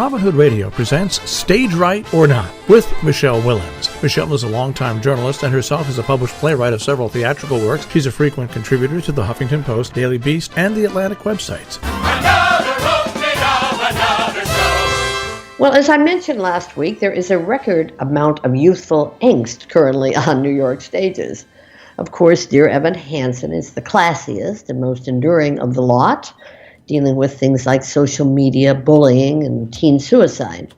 Robin Hood Radio presents Stage Right or Not with Michele Willens. Michele is a longtime journalist and herself is a published playwright of several theatrical works. She's a frequent contributor to the Huffington Post, Daily Beast, and the Atlantic websites. Well, as I mentioned last week, there is a record amount of youthful angst currently on New York stages. Of course, Dear Evan Hansen is the classiest and most enduring of the lot, dealing with things like social media, bullying, and teen suicide.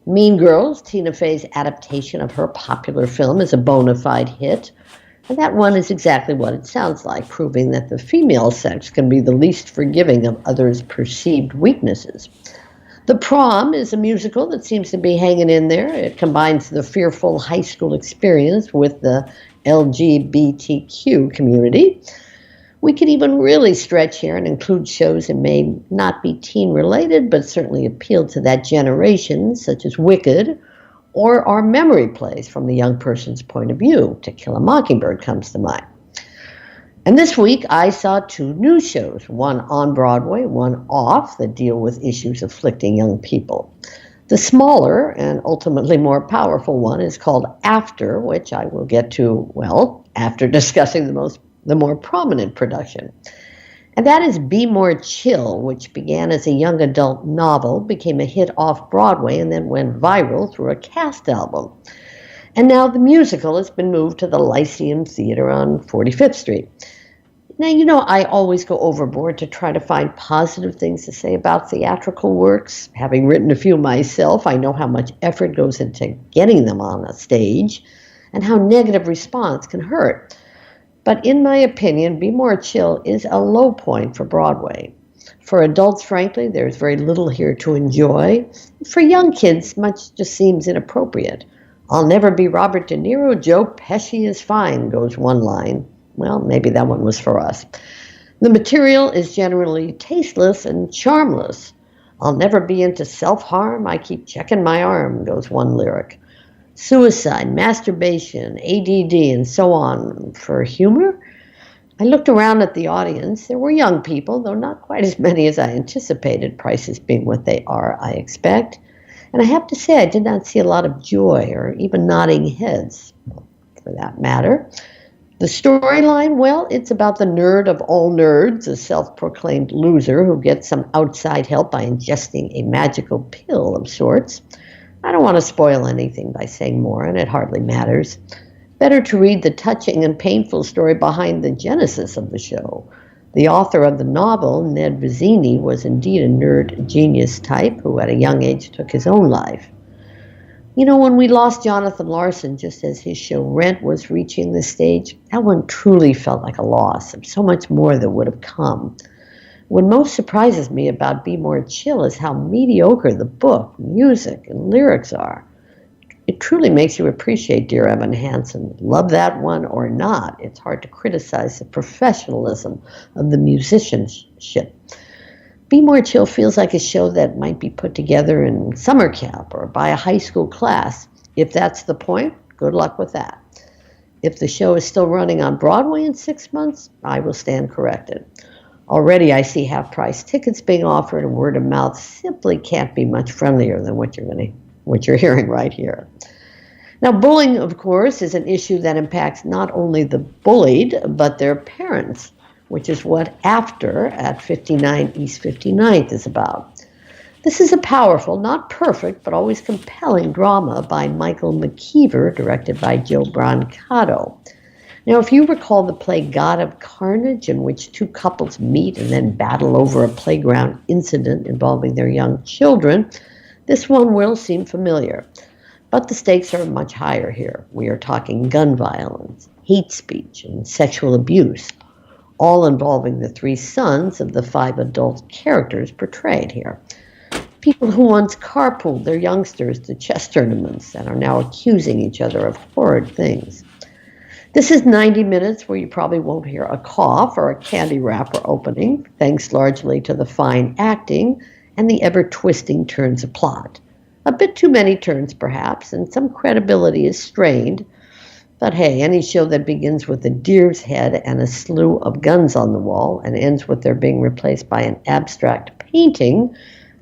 Mean Girls, Tina Fey's adaptation of her popular film, is a bona fide hit, and that one is exactly what it sounds like, proving that the female sex can be the least forgiving of others' perceived weaknesses. The Prom is a musical that seems to be hanging in there. It combines the fearful high school experience with the LGBTQ community. We could even really stretch here and include shows that may not be teen-related, but certainly appeal to that generation, such as Wicked, or our memory plays from the young person's point of view. To Kill a Mockingbird comes to mind. And this week, I saw two new shows, one on Broadway, one off, that deal with issues afflicting young people. The smaller and ultimately more powerful one is called After, which I will get to, well, after discussing the more prominent production. And that is Be More Chill, which began as a young adult novel, became a hit off Broadway, and then went viral through a cast album. And now the musical has been moved to the Lyceum Theater on 45th Street. Now, you know, I always go overboard to try to find positive things to say about theatrical works. Having written a few myself, I know how much effort goes into getting them on a stage and how negative response can hurt. But in my opinion, Be More Chill is a low point for Broadway. For adults, frankly, there's very little here to enjoy. For young kids, much just seems inappropriate. I'll never be Robert De Niro, Joe Pesci is fine, goes one line. Well, maybe that one was for us. The material is generally tasteless and charmless. I'll never be into self-harm, I keep checking my arm, goes one lyric. Suicide, masturbation, ADD, and so on. For humor? I looked around at the audience. There were young people, though not quite as many as I anticipated, prices being what they are, I expect. And I have to say, I did not see a lot of joy or even nodding heads, for that matter. The storyline, well, it's about the nerd of all nerds, a self-proclaimed loser who gets some outside help by ingesting a magical pill of sorts. I don't want to spoil anything by saying more, and it hardly matters. Better to read the touching and painful story behind the genesis of the show. The author of the novel, Ned Vizzini, was indeed a nerd genius type who at a young age took his own life. You know, when we lost Jonathan Larson just as his show Rent was reaching the stage, that one truly felt like a loss of so much more that would have come. What most surprises me about Be More Chill is how mediocre the book, music, and lyrics are. It truly makes you appreciate Dear Evan Hansen. Love that one or not, it's hard to criticize the professionalism of the musicianship. Be More Chill feels like a show that might be put together in summer camp or by a high school class. If that's the point, good luck with that. If the show is still running on Broadway in 6 months, I will stand corrected. Already I see half-price tickets being offered, and word of mouth simply can't be much friendlier than what you're hearing right here. Now, bullying, of course, is an issue that impacts not only the bullied, but their parents, which is what After at 59 East 59th is about. This is a powerful, not perfect, but always compelling drama by Michael McKeever, directed by Joe Brancato. Now, if you recall the play God of Carnage, in which two couples meet and then battle over a playground incident involving their young children, this one will seem familiar. But the stakes are much higher here. We are talking gun violence, hate speech, and sexual abuse, all involving the three sons of the five adult characters portrayed here. People who once carpooled their youngsters to chess tournaments and are now accusing each other of horrid things. This is 90 minutes where you probably won't hear a cough or a candy wrapper opening, thanks largely to the fine acting and the ever-twisting turns of plot. A bit too many turns, perhaps, and some credibility is strained. But hey, any show that begins with a deer's head and a slew of guns on the wall and ends with their being replaced by an abstract painting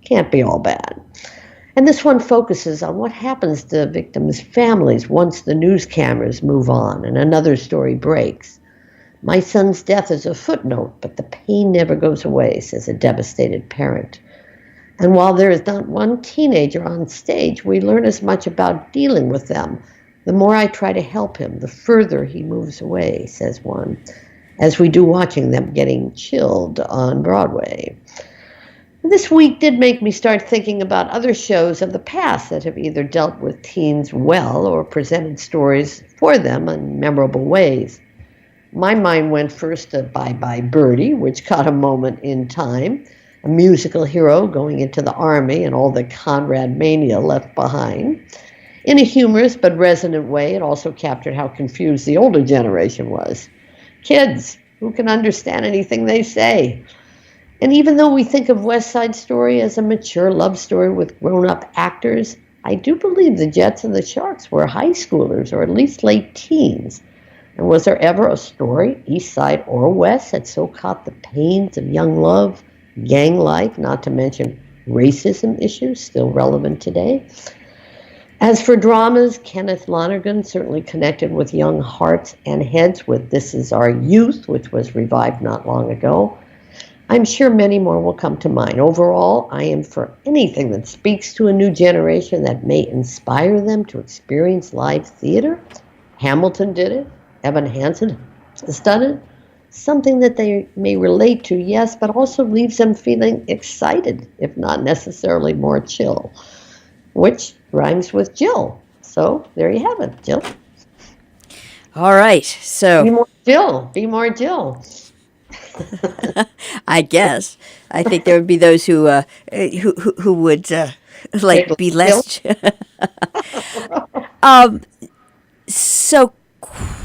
can't be all bad. And this one focuses on what happens to victims' families once the news cameras move on and another story breaks. My son's death is a footnote, but the pain never goes away, says a devastated parent. And while there is not one teenager on stage, we learn as much about dealing with them. The more I try to help him, the further he moves away, says one, as we do watching them getting chilled on Broadway. This week did make me start thinking about other shows of the past that have either dealt with teens well or presented stories for them in memorable ways. My mind went first to Bye Bye Birdie, which caught a moment in time, a musical hero going into the army and all the Conrad mania left behind. In a humorous but resonant way, it also captured how confused the older generation was. Kids, who can understand anything they say? And even though we think of West Side Story as a mature love story with grown-up actors, I do believe the Jets and the Sharks were high schoolers, or at least late teens. And was there ever a story, East Side or West, that so caught the pains of young love, gang life, not to mention racism issues still relevant today? As for dramas, Kenneth Lonergan certainly connected with young hearts and heads with This Is Our Youth, which was revived not long ago. I'm sure many more will come to mind. Overall, I am for anything that speaks to a new generation that may inspire them to experience live theater. Hamilton did it. Evan Hansen has done it. Something that they may relate to, yes, but also leaves them feeling excited, if not necessarily more chill, which rhymes with Jill. So there you have it, Jill. All right, so Be more Jill. Be more Jill. I guess I think there would be those who would like be less. So,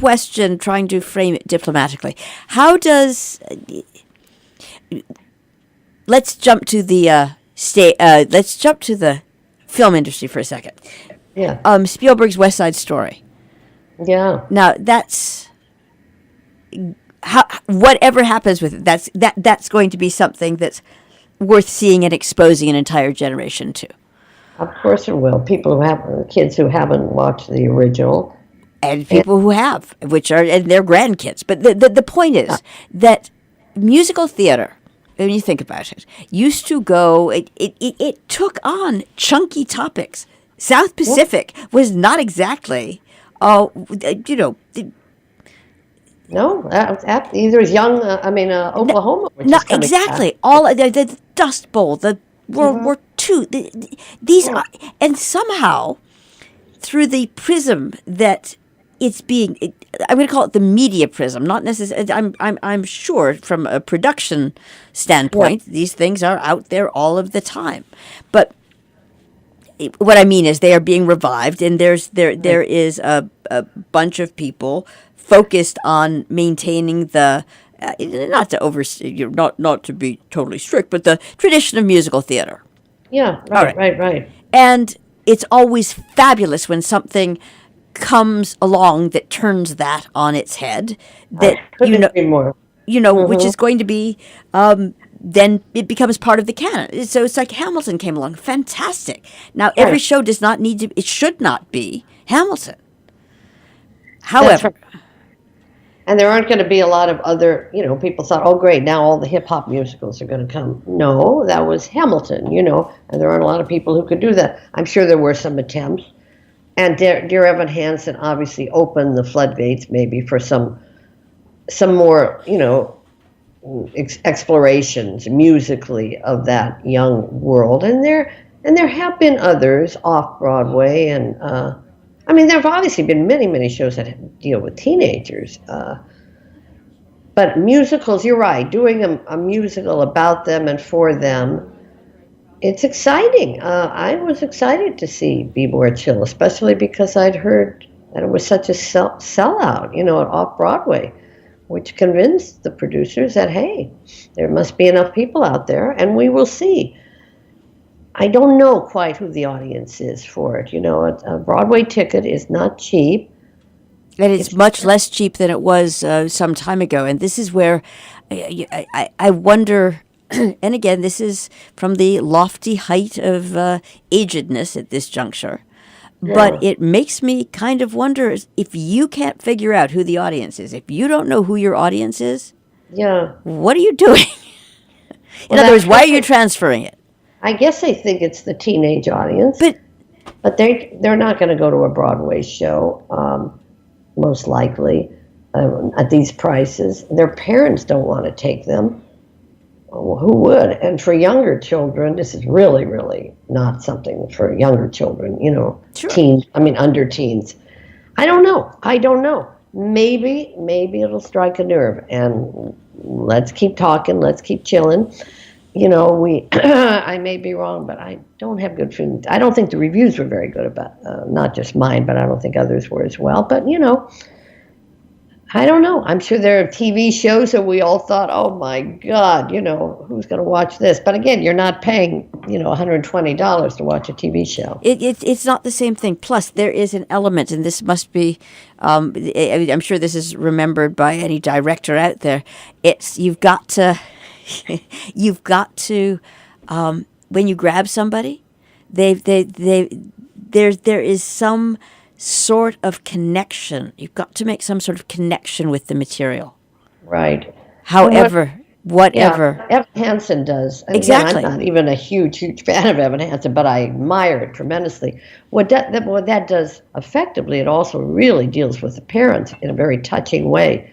question, trying to frame it diplomatically. How does let's jump to the let's jump to the film industry for a second. Yeah. Spielberg's West Side Story. Yeah. Now that's whatever happens with it. That's going to be something that's worth seeing and exposing an entire generation to. Of course it will. Kids who haven't watched the original. And people who have, and their grandkids. But the point is that musical theater, when you think about it, used to go, it took on chunky topics. South Pacific was not exactly, No, either as young, Oklahoma. Which no, is coming exactly. back. All the Dust Bowl, the World War II, these are, and somehow, through the prism that it's being, I'm going to call it the media prism, not necessarily. I'm sure from a production standpoint, these things are out there all of the time. But what I mean is they are being revived, and there is a bunch of people focused on maintaining the not to be totally strict, but the tradition of musical theater. Yeah, right. And it's always fabulous when something comes along that turns that on its head. That which is going to be then it becomes part of the canon. So it's like Hamilton came along, fantastic. Now every show does not need to. It should not be Hamilton. However. And there aren't going to be a lot of other, people thought, oh, great, now all the hip-hop musicals are going to come. No, that was Hamilton, and there aren't a lot of people who could do that. I'm sure there were some attempts. And Dear Evan Hansen obviously opened the floodgates maybe for some more, explorations musically of that young world. And there have been others off Broadway and there have obviously been many, many shows that deal with teenagers. But musicals, you're right, doing a musical about them and for them, it's exciting. I was excited to see Be More Chill, especially because I'd heard that it was such a sellout, at Off-Broadway, which convinced the producers that, hey, there must be enough people out there, and we will see. I don't know quite who the audience is for it. A Broadway ticket is not cheap. And it's much less cheap than it was some time ago. And this is where I wonder and again, this is from the lofty height of agedness at this juncture. But it makes me kind of wonder if you can't figure out who the audience is, if you don't know who your audience is, what are you doing? In other words, why are you transferring it? I guess they think it's the teenage audience. But they're not going to go to a Broadway show, most likely, at these prices. Their parents don't want to take them. Well, who would? And for younger children, this is really, really not something for younger children, Sure. Under teens. I don't know. Maybe it'll strike a nerve, and let's keep talking, let's keep chilling. I may be wrong, but I don't have good feelings. I don't think the reviews were very good about, not just mine, but I don't think others were as well. But, I don't know. I'm sure there are TV shows that we all thought, oh my God, who's going to watch this? But again, you're not paying, $120 to watch a TV show. It's not the same thing. Plus, there is an element, and this must be, I'm sure this is remembered by any director out there. You've got to, when you grab somebody, there is some sort of connection. You've got to make some sort of connection with the material. Right. However, whatever. Yeah, Evan Hansen does. And exactly. I'm not even a huge fan of Evan Hansen, but I admire it tremendously. What that does effectively, it also really deals with the parents in a very touching way.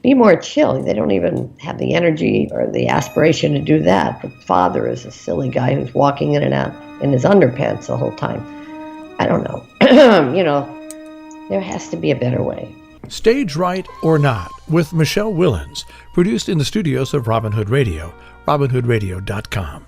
Be more chill. They don't even have the energy or the aspiration to do that. The father is a silly guy who's walking in and out in his underpants the whole time. I don't know. There has to be a better way. Stage Right or Not with Michele Willens, produced in the studios of Robin Hood Radio, robinhoodradio.com.